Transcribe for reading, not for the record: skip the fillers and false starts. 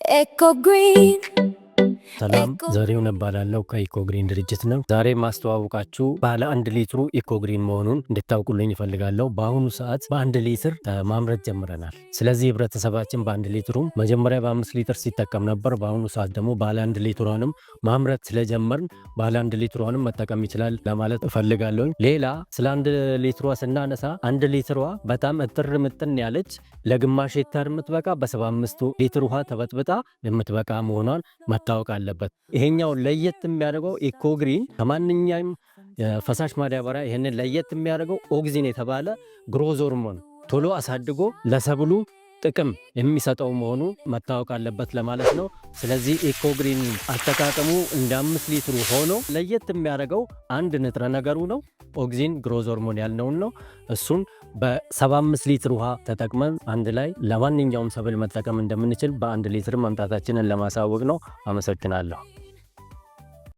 Echo Green. ሰላም ዘሬው ነባላለው ከኢኮ ግሪን ድርጅት ነው። ዛሬ ማስተዋወቃችሁ ባለ 1 ሊትሩ ኢኮ ግሪን መሆኑን እንድታውቁልኝ እፈልጋለሁ። በአሁኑ ሰዓት በ1 ሊትር ማምረት ጀምረናል። ስለዚህ ህብረተሰባችን በ1 ሊትሩ መጀመሪያ በ5 ሊትር ሲጠቀም ነበር። በአሁኑ ሰዓት ደግሞ ባለ 1 ሊትሯንም ማምረት ስለጀመርን ባለ 1 ሊትሯንም መጠቀም ይችላል ለማለት እፈልጋለሁ። ሌላ ስለ 1 ሊትሯ ስናነሳ 1 ሊትሯ በጣም እጥር ምጥን ያለች ለግማሽ ሄክታር የምትበቃ በ75 ሊትር ውሃ ተበጥብጣ የምትበቃ መሆኗን መታወቅ አለበት። ይሄኛው ለየት የሚያደርገው ኢኮ ግሪን ከማንኛውም ፈሳሽ ማዳበሪያ ይሄንን ለየት የሚያደርገው ኦክሲን የተባለ ግሮዝ ሆርሞን ቶሎ አሳድጎ ለሰብሉ ጥቅም የሚሰጠው መሆኑ መታወቅ አለበት ለማለት ነው። ስለዚህ ኢኮ ግሪን አጠቃቀሙ እንደ 5 ሊትሩ ሆኖ ለየት የሚያደርገው አንድ ንጥረ ነገሩ ነው። ኦክሲን ግሮዝ ሆርሞን ያልነውን ነው። እሱን በ75 ሊትር ውሃ ተጠቅመን አንድ ላይ ለማንኛውም ሰብል መጠቀም እንደምንችል በ1 ሊትር መምጣታችንን ለማሳወቅ ነው። አመሰግናለሁ።